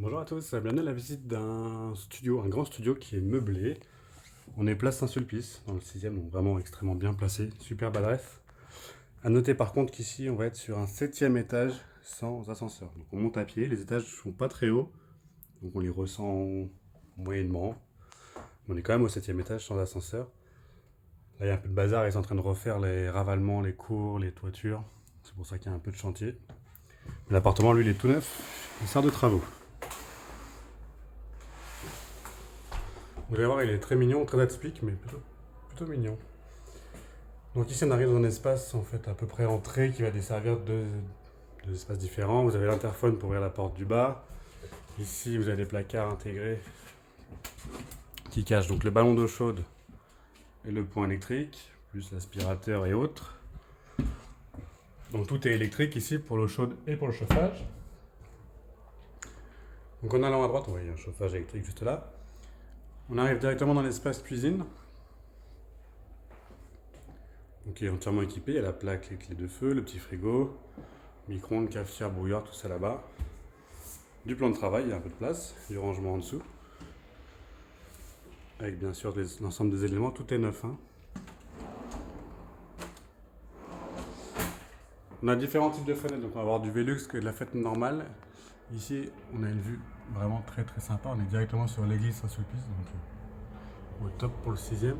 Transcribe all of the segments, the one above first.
Bonjour à tous, bienvenue à la visite d'un studio, un grand studio qui est meublé. On est place Saint-Sulpice, dans le 6e, donc vraiment extrêmement bien placé, superbe adresse. A noter par contre qu'ici on va être sur un 7e étage sans ascenseur. Donc on monte à pied, les étages ne sont pas très hauts, donc on les ressent moyennement. Mais on est quand même au 7e étage sans ascenseur. Là il y a un peu de bazar, ils sont en train de refaire les ravalements, les cours, les toitures. C'est pour ça qu'il y a un peu de chantier. Mais l'appartement lui il est tout neuf, il sort de travaux. Vous allez voir, il est très mignon, très atypique, mais plutôt mignon. Donc ici, on arrive dans un espace en fait à peu près entrée qui va desservir deux espaces différents. Vous avez l'interphone pour ouvrir la porte du bas. Ici, vous avez des placards intégrés qui cachent donc le ballon d'eau chaude et le point électrique, plus l'aspirateur et autres. Donc tout est électrique ici pour l'eau chaude et pour le chauffage. Donc en allant à droite, on voit un chauffage électrique juste là. On arrive directement dans l'espace cuisine. Donc il est entièrement équipé, il y a la plaque, les clés de feu, le petit frigo, micro-ondes, cafetière, brouillard, tout ça là-bas. Du plan de travail, il y a un peu de place, du rangement en dessous. Avec bien sûr l'ensemble des éléments, tout est neuf. On a différents types de fenêtres, donc on va avoir du Velux que de la fenêtre normale. Ici, on a une vue vraiment très très sympa, on est directement sur l'église Saint-Sulpice, donc au top pour le 6e.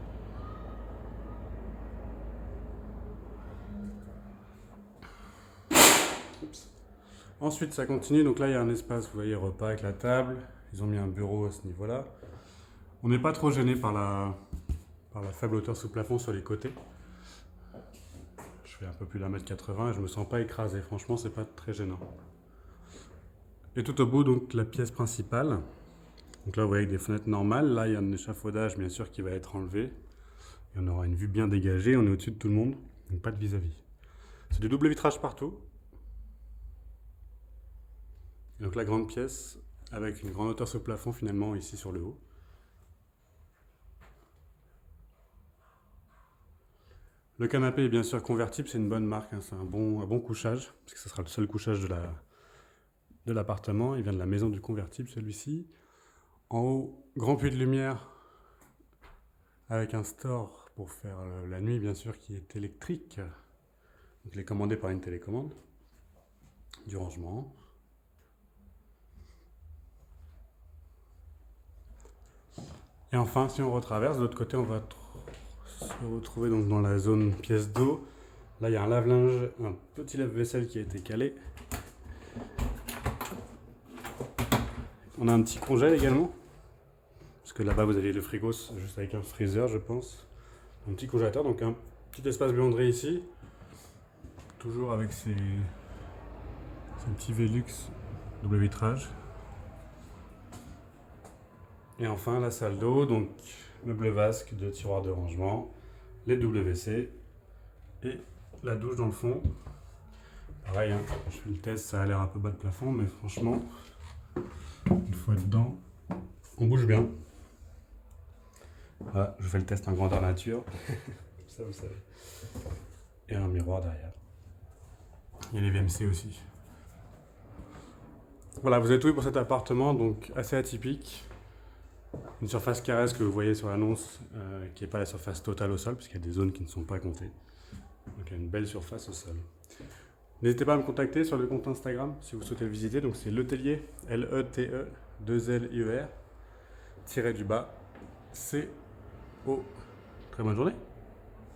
Ensuite, ça continue. Donc là, il y a un espace, vous voyez, repas avec la table. Ils ont mis un bureau à ce niveau-là. On n'est pas trop gêné par la faible hauteur sous plafond sur les côtés. Je fais un peu plus d'1,80 m et je me sens pas écrasé. Franchement, c'est pas très gênant. Et tout au bout, donc la pièce principale. Donc là, vous voyez, avec des fenêtres normales. Là, il y a un échafaudage, bien sûr, qui va être enlevé. Et on aura une vue bien dégagée. On est au-dessus de tout le monde. Donc pas de vis-à-vis. C'est du double vitrage partout. Et donc la grande pièce avec une grande hauteur sous plafond finalement ici sur le haut. Le canapé est bien sûr convertible, c'est une bonne marque, c'est un bon couchage, parce que ce sera le seul couchage de l'appartement. Il vient de la maison du convertible celui-ci. En haut, grand puits de lumière avec un store pour faire la nuit bien sûr qui est électrique. Donc il est commandé par une télécommande. Du rangement. Et enfin, si on retraverse, de l'autre côté, on va se retrouver donc dans la zone pièce d'eau. Là, il y a un lave-linge, un petit lave-vaisselle qui a été calé. On a un petit congèle également. Parce que là-bas, vous avez le frigo juste avec un freezer, je pense. Un petit congélateur, donc un petit espace buanderie ici. Toujours avec ses petits Velux double vitrage. Et enfin, la salle d'eau, donc meuble vasque, deux tiroirs de rangement, les WC et la douche dans le fond. Pareil, je fais le test, ça a l'air un peu bas de plafond, mais franchement, une fois dedans, on bouge bien. Voilà, je fais le test en grandeur nature, ça vous savez. Et un miroir derrière. Il y a les VMC aussi. Voilà, vous avez tout vu pour cet appartement, donc assez atypique. Une surface carrée que vous voyez sur l'annonce, qui n'est pas la surface totale au sol, puisqu'il y a des zones qui ne sont pas comptées. Donc il y a une belle surface au sol. N'hésitez pas à me contacter sur le compte Instagram si vous souhaitez le visiter. Donc c'est Letellier, L-E-T-E, 2-L-I-E-R, tiré du bas, C-O. Très bonne journée.